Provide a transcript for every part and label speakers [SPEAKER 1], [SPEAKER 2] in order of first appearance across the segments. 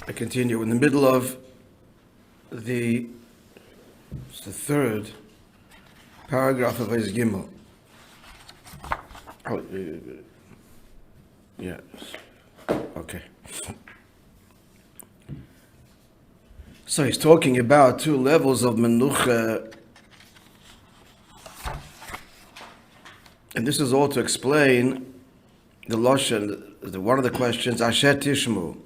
[SPEAKER 1] I continue in the middle of the third paragraph of Eis Gimel. Oh, yes. Okay. So he's talking about two levels of menucha, and this is all to explain the lashon. One of the questions, h'tשכ.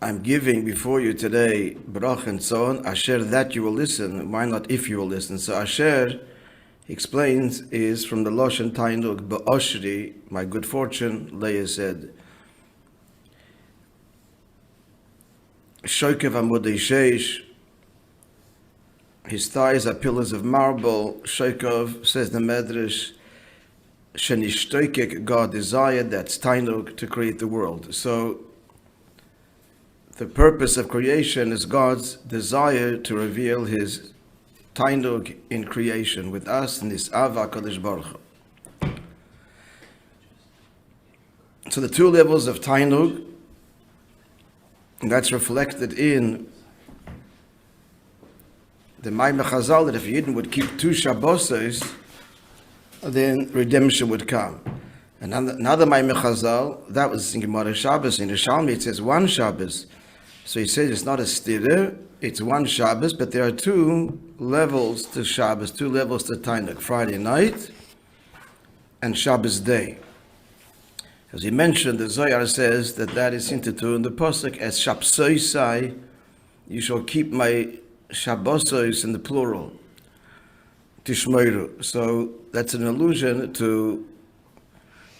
[SPEAKER 1] I'm giving before you today brach and so on, asher that you will listen. Why not if you will listen? So asher, he explains, is from the lashon tainug ba'oshri, my good fortune. Leah said, shokev amudei sheish, his thighs are pillars of marble. Shokov, says the Medrash, shenishtoikek, God desired, that's tainug, to create the world. So the purpose of creation is God's desire to reveal His tainug in creation with us in this Ava Kadosh Baruch Hu. So the two levels of tainug, and that's reflected in the Maimar Chazal, that if Yidden would keep two Shabbos, then redemption would come. Another Maimar Chazal, that was in Gemara Shabbos. In the Shalmi it says one Shabbos. So he says it's not a stira, it's one Shabbos, but there are two levels to Shabbos, two levels to tainug, Friday night and Shabbos day. As he mentioned, the Zohar says that is hinted to in the Pasuk as Shabsoisai, you shall keep my Shabbosos in the plural, Tishmeiru. So that's an allusion to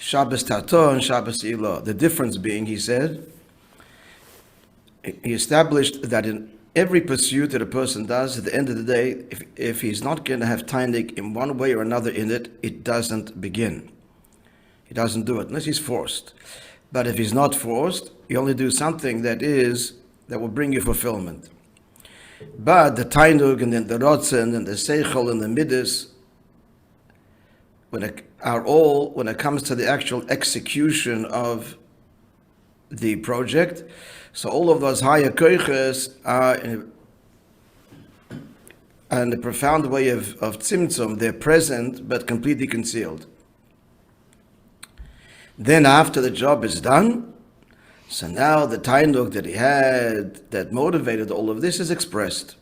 [SPEAKER 1] Shabbos Tato and Shabbos Ilah. The difference being, he said, he established that in every pursuit that a person does, at the end of the day, if he's not going to have tainug in one way or another in it, it doesn't begin. He doesn't do it unless he's forced. But if he's not forced, you only do something that will bring you fulfillment. But the tainug and then the rotzen and the seichel and the midas, when it comes to the actual execution of the project, so all of those higher koiches are in a profound way of tzimtzum. They're present but completely concealed. Then after the job is done, so now the tainug that he had, that motivated all of this, is expressed.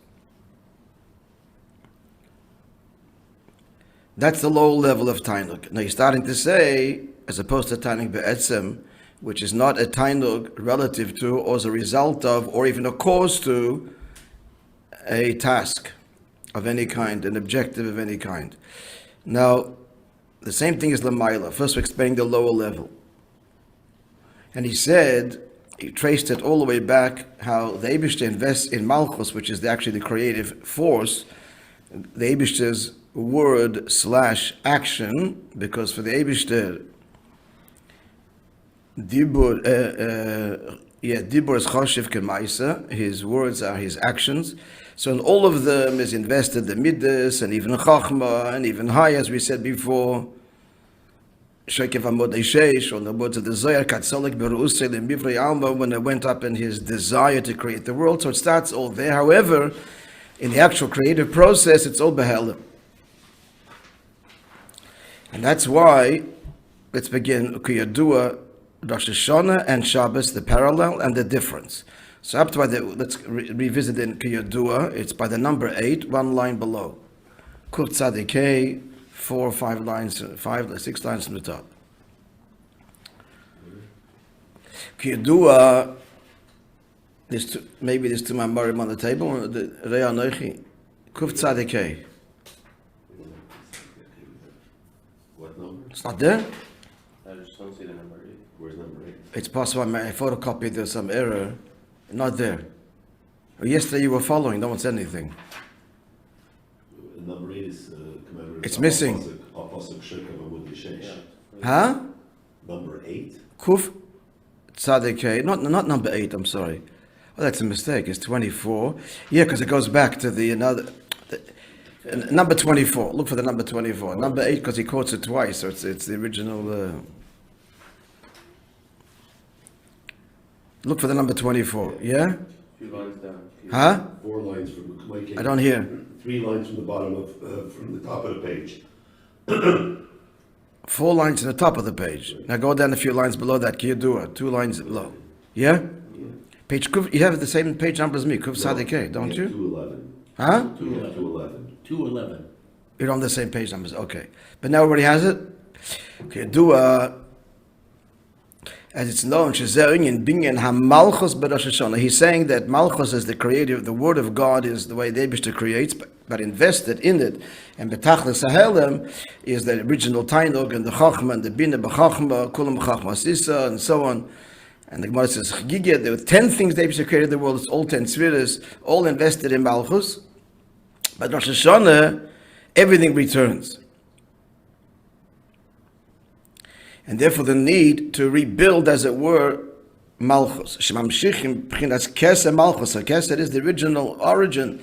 [SPEAKER 1] That's the low level of tainug. Now he's starting to say, as opposed to tainug be'etzem, which is not a tainug relative to, or as a result of, or even a cause to, a task of any kind, an objective of any kind. Now, the same thing is Lamaila. First we're explaining the lower level. And he said, he traced it all the way back, how the Eibishter invests in Malchus, which is actually the creative force, the Eibishter's word/action, because for the Eibishter, Dibur is choshev kemaisa. His words are his actions. So in all of them is invested the midas and even chachma and even high, as we said before. Shekev amodei sheish, on the words of the Zohar, katzolik beruusei lemivrei alma, when it went up in his desire to create the world. So it starts all there. However, in the actual creative process, it's all behelim. And that's why, let's begin Ukiyadua, Rosh Hashanah and Shabbos, the parallel and the difference. So up to let's revisit in Kiyadua. It's by the number 8, one line below. Kuf Tzadikei, 4 or 5 lines, 6 lines from the top. Kiyadua, maybe there's two Ma'amarim on the table. The Anoichi, Kuf Tzadikei.
[SPEAKER 2] What number?
[SPEAKER 1] It's not there?
[SPEAKER 2] I just don't see the number 8. Where's number 8?
[SPEAKER 1] It's possible I photocopied, there's some error. Not there. Yesterday you were following, no one said anything.
[SPEAKER 2] Number 8 is
[SPEAKER 1] it's missing. Huh?
[SPEAKER 2] Number 8?
[SPEAKER 1] Kuf Tzadikei. Not number 8, I'm sorry. Oh, that's a mistake. It's 24. Yeah, because it goes back to the number 24. Look for the number 24. Number 8, because he quotes it twice, so it's the original. Look for the number 24. Yeah?
[SPEAKER 2] Few lines down.
[SPEAKER 1] Huh?
[SPEAKER 3] 4 lines from Mike.
[SPEAKER 1] I don't hear.
[SPEAKER 3] 3 lines from the bottom of, from the top of the page.
[SPEAKER 1] 4 lines to the top of the page. Now go down a few lines below that. Kiyadua, 2 lines below. Yeah? Page Kuf, you have the same page number as me, Kuf Sadike, don't you?
[SPEAKER 3] 211.
[SPEAKER 1] Huh?
[SPEAKER 3] 211.
[SPEAKER 2] 211.
[SPEAKER 1] You're on the same page numbers, okay. But now everybody has it? Kiyadua, as it's known, Sheze'inyan binyan ha-malchus b'Rosh Hashanah. He's saying that Malchus is the creator, the word of God is the way the Eibishter creates, but invested in it. And B'tachlis ha'helem is the original Tainug and the Chachma and the Bina b'Chachma, Kulam b'Chachma Sisa, and so on. And the Gemara says, Chagigya, there were 10 things the Eibishter created in the world, it's all 10 spheres, all invested in Malchus. But Rosh Hashanah, everything returns. And therefore the need to rebuild, as it were, Malchus. Shemamshichim b'chinas keser Malchus. So keser is the original origin,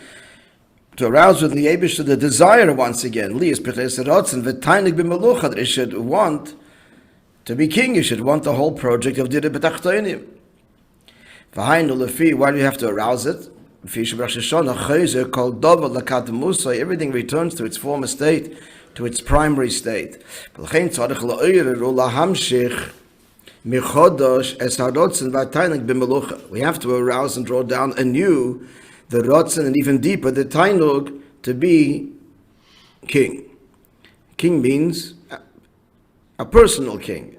[SPEAKER 1] to arouse within the Eibishter the desire once again. Li is b'chinas rotzen v'tainig b'melucha, that he should want to be king, you should want the whole project of Dira B'tachtoinim. V'hainu lefi, why do you have to arouse it? Everything returns to its former state, to its primary state. We have to arouse and draw down anew the rotzen and even deeper the tainug to be king. King means a personal king.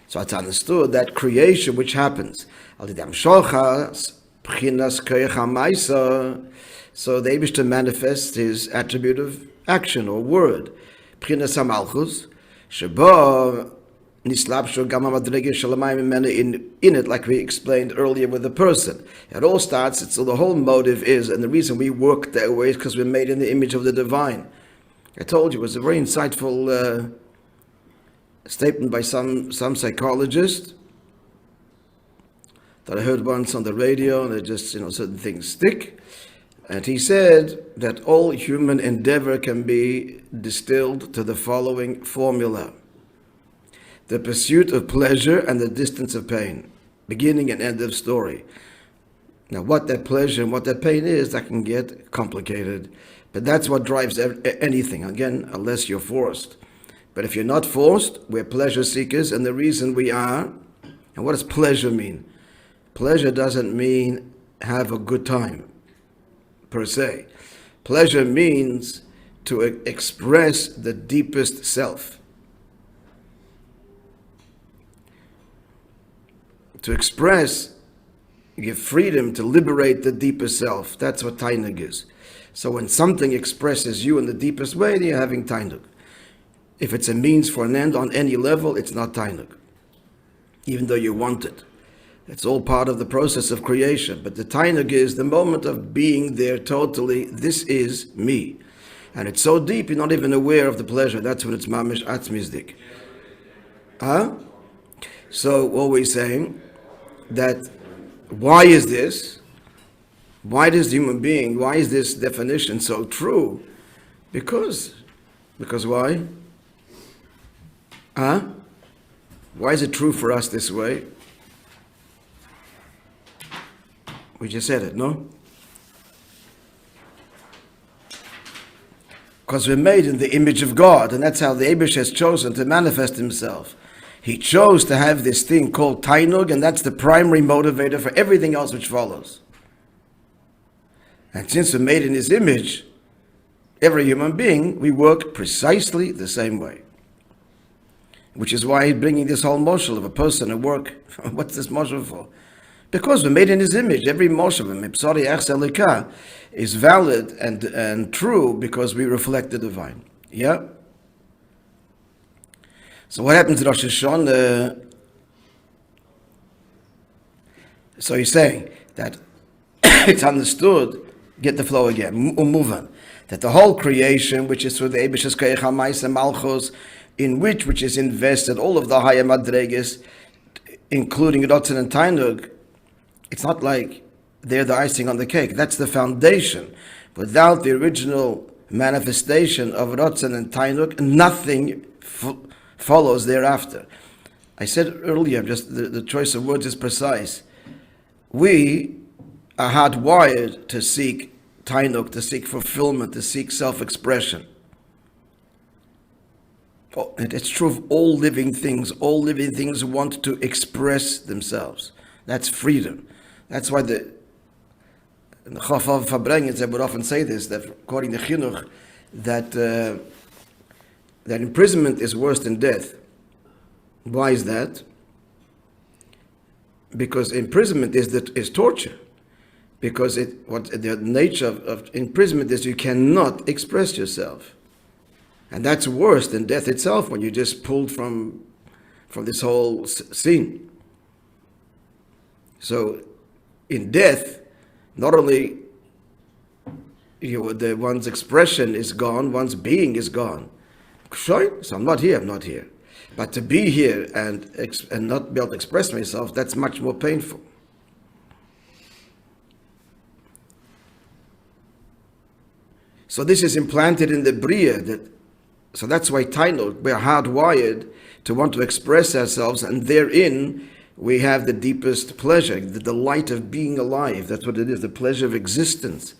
[SPEAKER 1] So it's understood that creation which happens, so the Eibishter manifests his attribute of action or word. In it, like we explained earlier with the person. It all starts, so the whole motive is, and the reason we work that way is because we're made in the image of the divine. I told you, it was a very insightful statement by some psychologist that I heard once on the radio, and it just, certain things stick. And he said that all human endeavor can be distilled to the following formula: the pursuit of pleasure and the distance of pain. Beginning and end of story. Now, what that pleasure and what that pain is, that can get complicated. But that's what drives anything, again, unless you're forced. But if you're not forced, we're pleasure seekers, and the reason we are, and what does pleasure mean? Pleasure doesn't mean have a good time, per se. Pleasure means to express the deepest self. To express, give freedom to liberate the deepest self. That's what tainug is. So when something expresses you in the deepest way, then you're having tainug. If it's a means for an end on any level, it's not tainug, even though you want it. It's all part of the process of creation. But the tainug is the moment of being there totally. This is me. And it's so deep, you're not even aware of the pleasure. That's when it's mamish atzmizdik. So what we're saying, that why is this? Why does the human being, why is this definition so true? Because why? Why is it true for us this way? We just said it, no? Because we're made in the image of God, and that's how the Eibush has chosen to manifest himself. He chose to have this thing called tainug, and that's the primary motivator for everything else which follows. And since we're made in his image, every human being, we work precisely the same way. Which is why he's bringing this whole moshel of a person at work. What's this moshel for? Because we're made in his image. Every moshel is valid and true because we reflect the divine. Yeah? So what happens in Rosh Hashanah? So he's saying that it's understood, get the flow again, move on, that the whole creation, which is through the Eibish's Koyach HaMais and Malchus, in which is invested all of the higher madreges, including Rotzen and Tainug, it's not like they're the icing on the cake. That's the foundation. Without the original manifestation of Rotzen and Tainug, nothing follows thereafter. I said earlier, just the choice of words is precise. We are hardwired to seek tainuk, to seek fulfillment, to seek self-expression. Oh, it's true of all living things. All living things want to express themselves. That's freedom. That's why the Chafav Fabrengens, they would often say this, that according to Chinuch, that imprisonment is worse than death. Why is that? Because imprisonment is torture. Because the nature of imprisonment is you cannot express yourself. And that's worse than death itself, when you're just pulled from this whole scene. So in death, not only one's expression is gone, one's being is gone. So I'm not here. But to be here and not be able to express myself, that's much more painful. So this is implanted in the Bria. So that's why Tainot, we're hardwired to want to express ourselves, and therein we have the deepest pleasure, the delight of being alive. That's what it is, the pleasure of existence.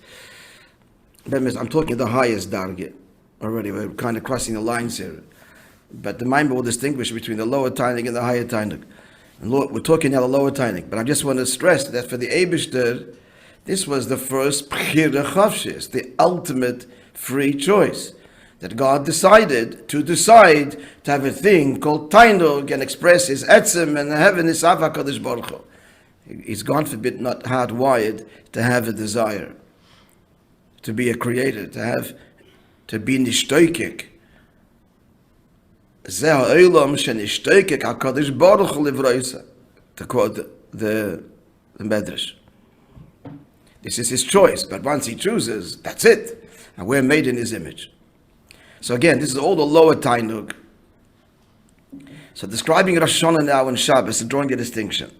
[SPEAKER 1] I'm talking the highest dargah already. We're kind of crossing the lines here. But the mind will distinguish between the lower Tainuk and the higher Tainuk. And we're talking now the lower Tainuk. But I just want to stress that for the Eibishter, this was the first Bchira Chavshis, the ultimate free choice. That God decided to have a thing called Tainuk and express his etzem and heaven is Ava Kadosh Baruch Hu. He's, God forbid, not hardwired to have a desire, to be a creator, to be nishtoikik. Zeh ha'olam shenishtoikik HaKadosh Baruch Hu livroisa, to quote the Medrash. This is his choice, but once he chooses, that's it. And we're made in his image. So again, this is all the lower Tainuk. So describing Rosh Hashanah now and Shabbos and drawing the distinction.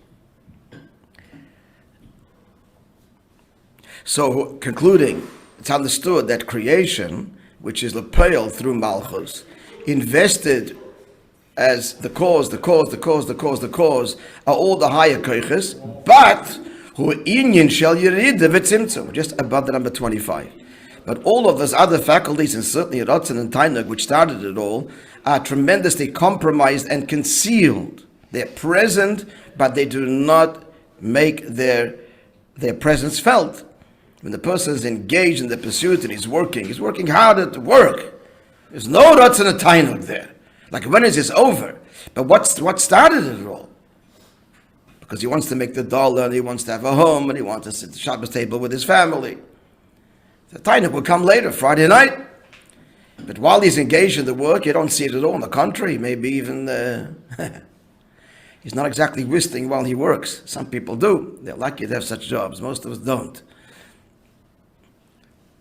[SPEAKER 1] So concluding, it's understood that creation, which is Lepeil through Malchus, invested as the cause, are all the higher koiches, but hu inyan shel yerida v'tzimtzum, just above the number 25. But all of those other faculties, and certainly Ratzon and Tainuk, which started it all, are tremendously compromised and concealed. They're present, but they do not make their presence felt. When the person is engaged in the pursuit and he's working hard at work. There's no Ratzon and Tainuk there. Like, when is this over? But what started it all? Because he wants to make the dollar, and he wants to have a home, and he wants to sit at the Shabbos table with his family. The Tainuk will come later, Friday night. But while he's engaged in the work, you don't see it at all. On the contrary, maybe even he's not exactly whistling while he works. Some people do. They're lucky to have such jobs. Most of us don't.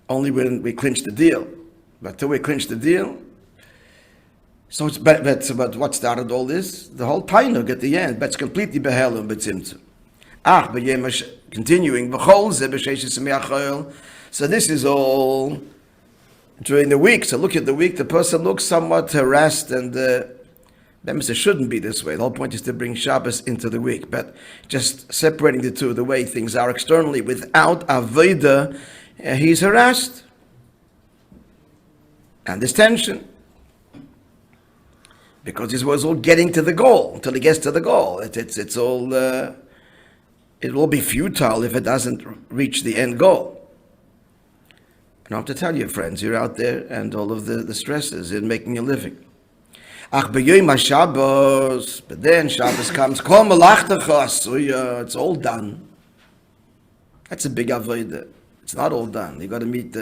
[SPEAKER 1] Only when we clinch the deal. But till we clinch the deal, so it's but what started all this? The whole Tainuk at the end, but it's completely behelem b'tzimtzum. Continuing, so this is all during the week. So look at the week, the person looks somewhat harassed, and it shouldn't be this way. The whole point is to bring Shabbos into the week, but just separating the two, the way things are externally, without Avodah, he's harassed. And there's tension. Because he was all getting to the goal. Until he gets to the goal, it's all, it will be futile if it doesn't reach the end goal. I don't have to tell you, friends, you're out there, and all of the stresses in making a living. But then Shabbos comes, it's all done. That's a big avodah. It's not all done. You got to meet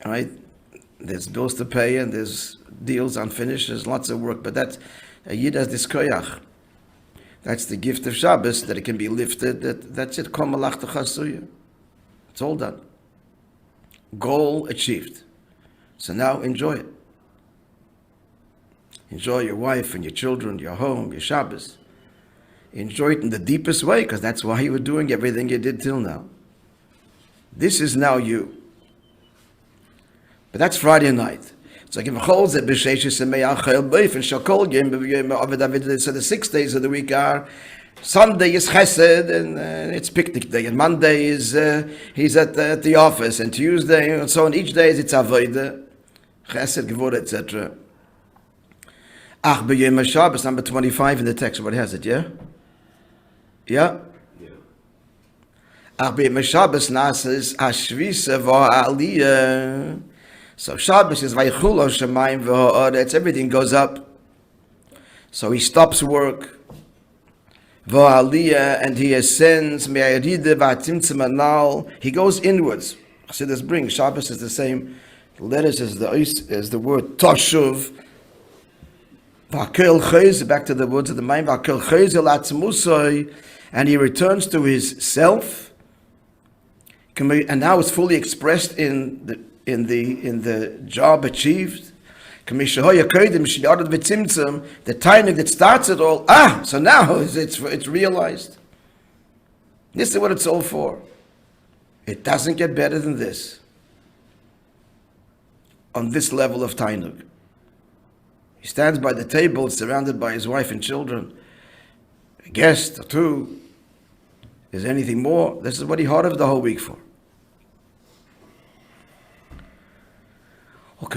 [SPEAKER 1] right? There's bills to pay, and there's deals unfinished. There's lots of work, but that's a yid has this koyach. That's the gift of Shabbos, that it can be lifted. That's it. It's all done. Goal achieved. So now enjoy it. Enjoy your wife and your children, your home, your Shabbos. Enjoy it in the deepest way, because that's why you were doing everything you did till now. This is now you. But that's Friday night. So give holds that b'sheish semeyachel beif and shakol game b'yom. So the 6 days of the week are Sunday is chesed and it's picnic day, and Monday is he's at the office, and Tuesday and so on. Each day it's avodah, chesed, gevurah, etc. Ach b'yom Shabbos, number 25 in the text. What has it? Yeah.
[SPEAKER 2] Yeah.
[SPEAKER 1] Ach b'yom Shabbos nases hashvisa v'aliyah. So Shabbos is vaychul shemayim v'ha'aretz. Everything goes up. So he stops work. V'aliyah, and he ascends. Me'ayrideh v'atimtzim anal. He goes inwards. Chassidus brings Shabbos is the same letters as the word toshuv. V'akel chayz, back to the words of the Mayim. V'akel chayz el atzmusay, and he returns to his self. And now it's fully expressed in the job achieved. The timing that starts it all. So now it's realized. This is what it's all for. It doesn't get better than this. On this level of tainug. He stands by the table, surrounded by his wife and children. A guest or two. Is there anything more? This is what he harvested the whole week for. So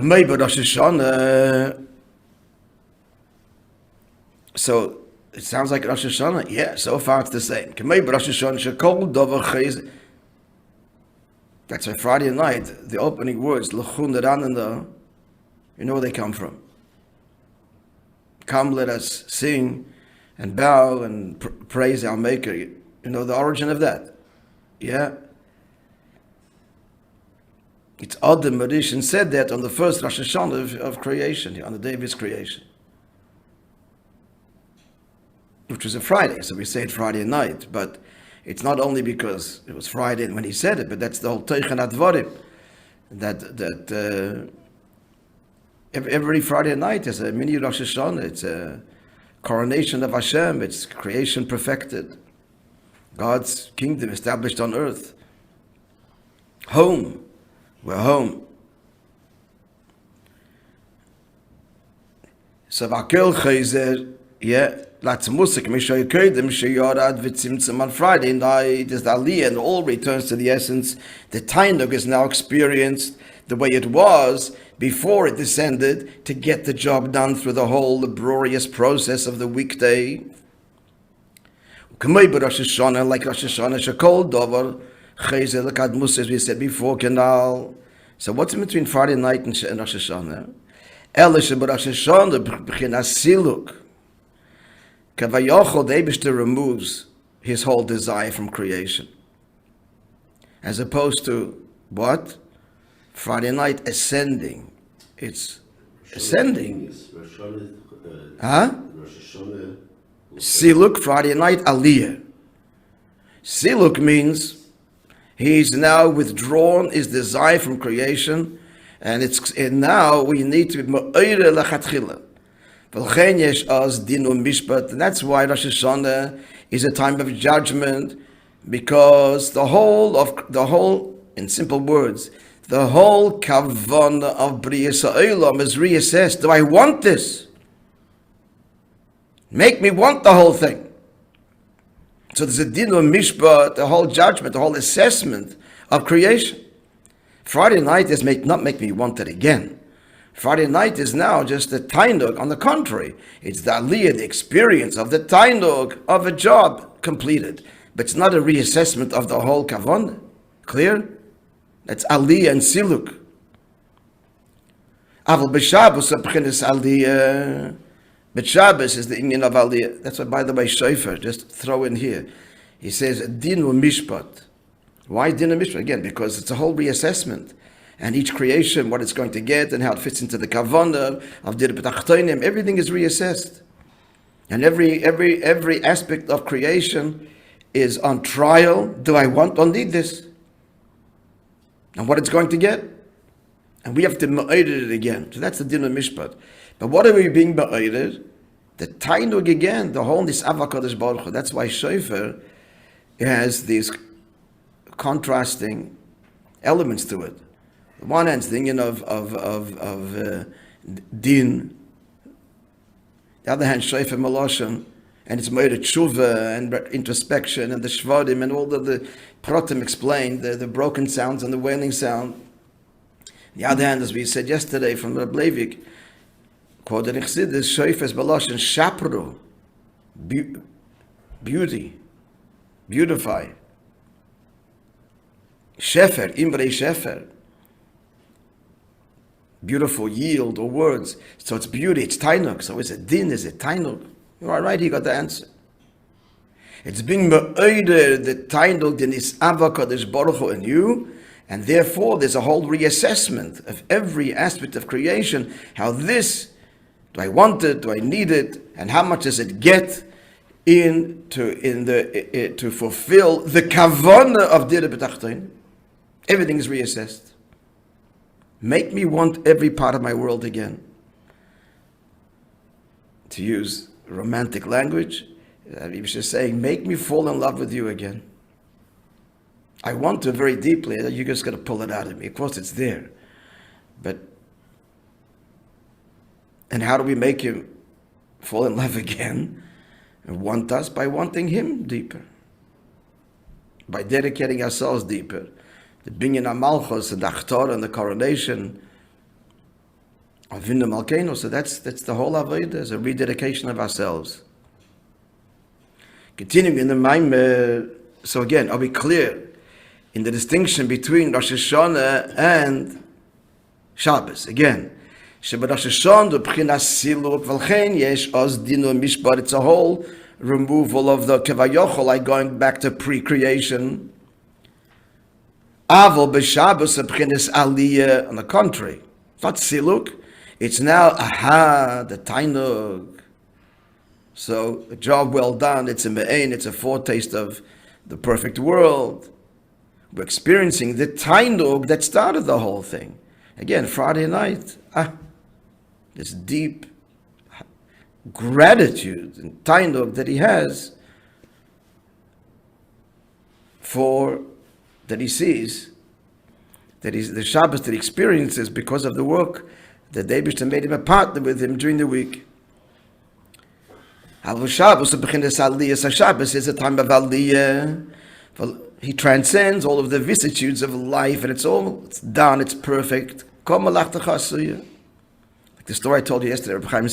[SPEAKER 1] it sounds like Rosh Hashanah. Yeah, so far it's the same. That's why Friday night, the opening words, you know where they come from. Come, let us sing and bow and praise our Maker. You know the origin of that. Yeah. It's Admo Rishon said that on the first Rosh Hashanah of creation, on the day of his creation, which was a Friday, so we say it Friday night. But it's not only because it was Friday when he said it, but that's the whole Teichen Advarim. That every Friday night is a mini Rosh Hashanah. It's a coronation of Hashem. It's creation perfected, God's kingdom established on earth. Home. We're home. So Vakel Chayzer, yeah, that's Musik, Mishay Kedem, Shayarad, Vitzimtzim on Friday night is the Aliyah, and all returns to the essence. The Tainug is now experienced the way it was before it descended to get the job done through the whole laborious process of the weekday. Like Rosh Hashanah, Shakol Dover, Chayzer, like Admo, as we said before, Canal. So what's in between Friday night and Rosh Hashanah? Elish and Rosh Hashanah, B'chinas Siluk. Kavayachol, the Eibishter removes his whole desire from creation. As opposed to what? Friday night ascending. It's ascending. Huh? Siluk, Friday night, Aliyah. Siluk means he's now withdrawn his desire from creation, and now we need to be me'oire lechatchila. V'lchein yesh az dinu mishpat, and that's why Rosh Hashanah is a time of judgment, because the whole, in simple words, the whole kavanah of Briyas Ha'olam is reassessed. Do I want this? Make me want the whole thing. So there's a din of mishpat, the whole judgment, the whole assessment of creation. Friday night does not make me want it again. Friday night is now just the tainug. On the contrary, it's the aliyah, the experience of the tainug of a job completed. But it's not a reassessment of the whole kavanah. Clear? That's aliyah and siluk. Aval b'Shabbos b'chinas aliyah. But Shabbos is the inyan of aliyah. That's why, by the way, Shofar, just throw in here. He says, dinu mishpat. Why dinu mishpat? Again, because it's a whole reassessment. And each creation, what it's going to get, and how it fits into the kavanah of dir b'tachtonim, everything is reassessed. And every aspect of creation is on trial. Do I want or need this? And what it's going to get? And we have to ma'ored it again. So that's the din of mishpat. But what are we being ma'ored? The tainug again, the whole nisav HaKadosh Baruch Hu. That's why Shofar has these contrasting elements to it. On one hand, thinking of din. The other hand, shofar meloshen, and it's made of tshuva and introspection and the shvarim and all the protim explained, the broken sounds and the wailing sound. The other hand, as we said yesterday from Rabbi Leivik, quoted in Chassidus, shofar meloshen shapru, beauty, beautify. Shefer, imrei shefer, beautiful yield or words. So it's beauty, it's tainuk. So is it din, is it tainuk? You are right, he got the answer. It's being me'oder, the tainuk, din is ava kadosh baruch hu in you, and therefore there's a whole reassessment of every aspect of creation. How this, do I want it, do I need it, and how much does it get to fulfill the kavanah of dir b'tachton? Everything is reassessed. Make me want every part of my world again. To use romantic language, he was just saying, make me fall in love with you again. I want to very deeply, you just got to pull it out of me. Of course it's there. And how do we make him fall in love again and want us? By wanting him deeper. By dedicating ourselves deeper. The binyan HaMalchus and the Achtar and the coronation of Vinna Malkeinu. So that's the whole Avodah, is a rededication of ourselves. Continuing in the Maimah, so again, are we clear in the distinction between Rosh Hashanah and Shabbos? Again, Rosh Hashanah, b'chinas siluk, v'lchein yesh oz dinu mishbar, it's a whole removal of the kevayochol, like going back to pre-creation. Avol b'Shabbos b'chinas aliyah, on the contrary, it's not siluk, it's now the tainug. So a job well done, it's a me'ain, it's a foretaste of the perfect world. We're experiencing the tainug that started the whole thing. Again, Friday night, this deep gratitude and tainug that he has for that he sees, that he's the Shabbos that he experiences because of the work that the Eibishter made him a partner with him during the week. Shabbos is a time of aliyah. He transcends all of the vicissitudes of life, and it's done, it's perfect. Like the story I told you yesterday, Rabbi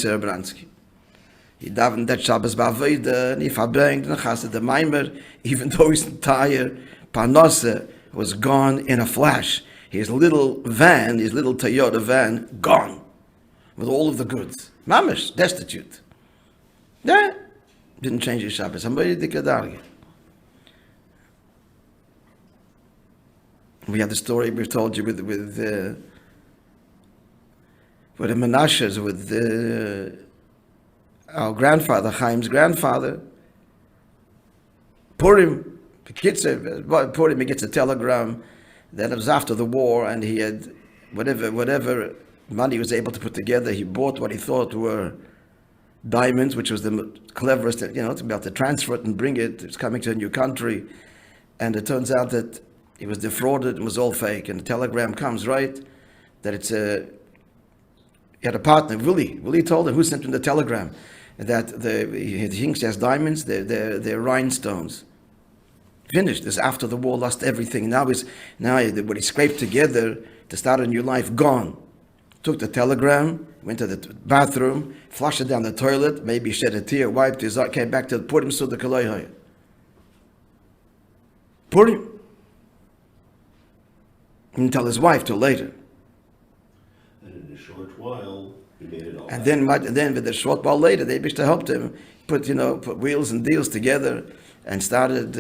[SPEAKER 1] he davened that Shabbos ba'avodah, and he verbringed the chassid the Maimer, even though his entire parnasa was gone in a flash. His little van, his little Toyota van, gone with all of the goods. Mamish, destitute. Yeah, didn't change his Shabbos. Somebody did kadargi. We had the story we've told you with the Menashes, with our grandfather, Chaim's grandfather. Purim, Purim, he gets a telegram that it was after the war, and he had whatever money he was able to put together. He bought what he thought were diamonds, which was the cleverest, to be able to transfer it and bring it. It's coming to a new country, and it turns out that he was defrauded and was all fake. And the telegram comes, right, that he had a partner, Willie. Willie told him, who sent him the telegram, that he thinks he has diamonds, they're rhinestones. Finished. This after the war, lost everything. Now what he scraped together to start a new life, gone. Took the telegram, went to the bathroom, flushed it down the toilet, maybe shed a tear, wiped his eye, came back to Purim, stood the Kaloy. Purim. He didn't tell his wife till later.
[SPEAKER 3] And in a short while, he made it all.
[SPEAKER 1] And then with a short while later, they wished to help him put wheels and deals together and started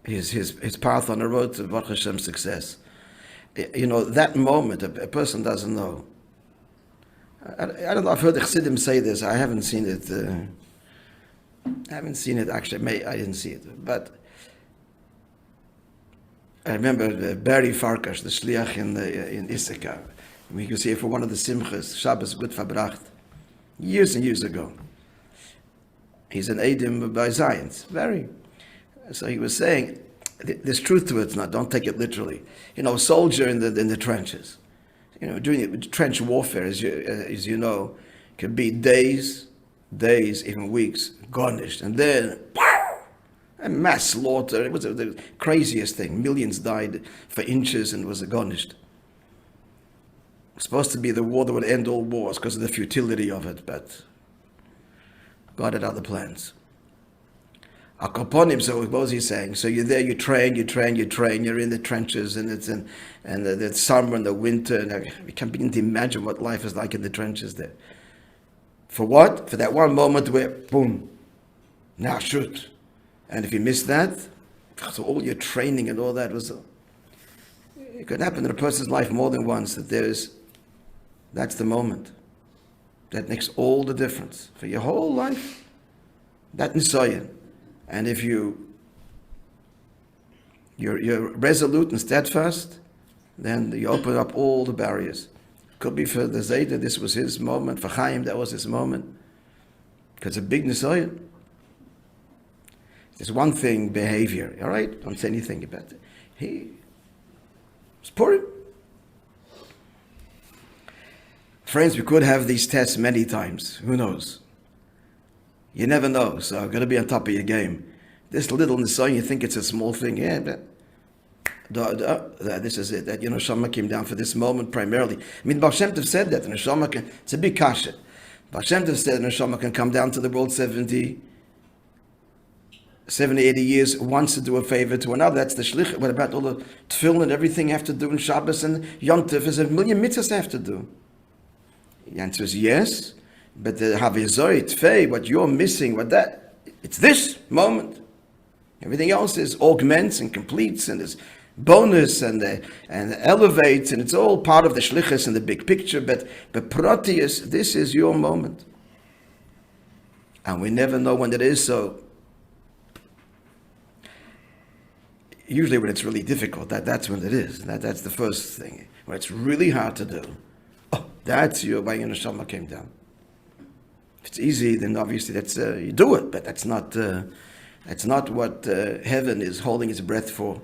[SPEAKER 1] his path on the road to Baruch Hashem success. That moment, a person doesn't know. I don't know, I've heard the Chassidim say this, I haven't seen it. Actually, I didn't see it. But I remember Barry Farkas, the Shliach in Issachar. We could see it for one of the Simchas, Shabbos Gut Verbracht, years and years ago. He's an Eidim by science, So he was saying, there's truth to it, don't take it literally. Soldier in the trenches. Doing trench warfare, as you know, can be days, even weeks, garnished, and then a mass slaughter. It was the craziest thing. Millions died for inches and was garnished. It was supposed to be the war that would end all wars because of the futility of it, but God had other plans. Akoponim, so what was he saying? So you're there, you train, you're in the trenches, and it's the summer and the winter, and we can't begin to imagine what life is like in the trenches there. For what? For that one moment where, boom, now shoot. And if you miss that, so all your training and all that it could happen in a person's life more than once, that's the moment. That makes all the difference for your whole life. That nisayon. And if you're resolute and steadfast, then you open up all the barriers. Could be for the Zayda, this was his moment. For Chaim, that was his moment. Because a big nisayon. There's one thing, behavior, all right? Don't say anything about it. It's Purim. Friends, we could have these tests many times. Who knows? You never know, so you've got to be on top of your game. This little nisayon, you think it's a small thing, but this is it. That Neshama came down for this moment primarily. I mean, Baal Shem Tov said that Neshama it's a big kasha. Baal Shem Tov said Neshama can come down to the world 70, 80 years once to do a favor to another. That's the shlich. What about all the tefillin and everything you have to do in Shabbos and Yom Tov? There's a million mitzvahs you have to do. The answer is yes. But the Havizori, Tfei, what you're missing, it's this moment. Everything else is augments and completes and is bonus and elevates, and it's all part of the shlichus and the big picture. But Proteus, this is your moment. And we never know when it is, so usually when it's really difficult, that's when it is. That's the first thing. When it's really hard to do. That's why your neshama came down. If it's easy, then obviously that's you do it, but that's not what heaven is holding its breath for,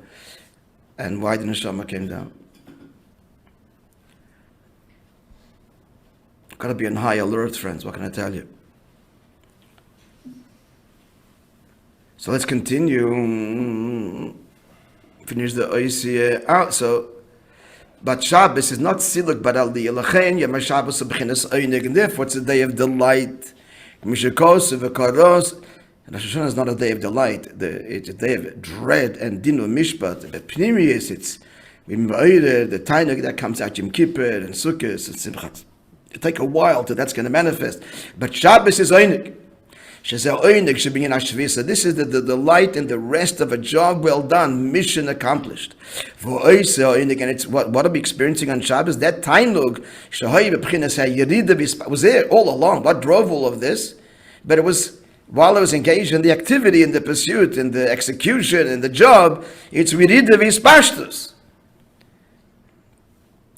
[SPEAKER 1] and why the neshama came down. Got to be on high alert, friends. What can I tell you? So let's continue. Finish the oisia out. But Shabbos is not siluk but aliyah. Lachen yom Shabbos b'chinas einig, and therefore it's a day of delight. Mishakos v'karos. Rosh Hashanah is not a day of delight. It's a day of dread and dinu mishpat. But pnimius, it's the tainug that comes out Yom Kippur and Sukkot and Simchat. It take a while till that's going to manifest. But Shabbos is einig. This is the delight and the rest of a job well done, mission accomplished. And it's what are we experiencing on Shabbos? That tainug was there all along. What drove all of this? But it was while I was engaged in the activity, in the pursuit, in the execution, in the job. It's yirida v'ispashtus.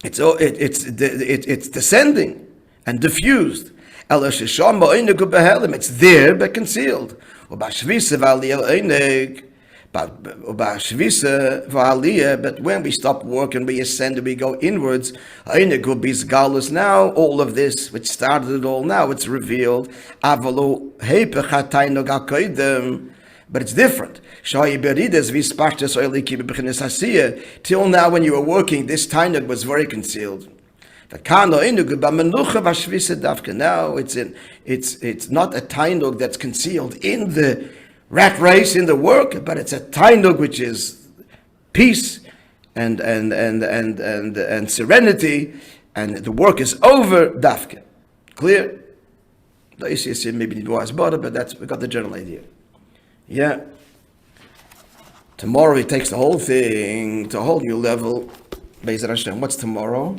[SPEAKER 1] It's descending and diffused. It's there but concealed. But when we stop working, we ascend, we go inwards. Now all of this, which started it all, now it's revealed. But it's different. Till now, when you were working, this tainug was very concealed. Now it's not a tainug that's concealed in the rat race, in the work, but it's a tainug which is peace and serenity, and the work is over. Dafke, clear? The ICC maybe need more but we got the general idea. Yeah. Tomorrow he takes the whole thing to a whole new level. Be'ezrat Hashem. What's tomorrow?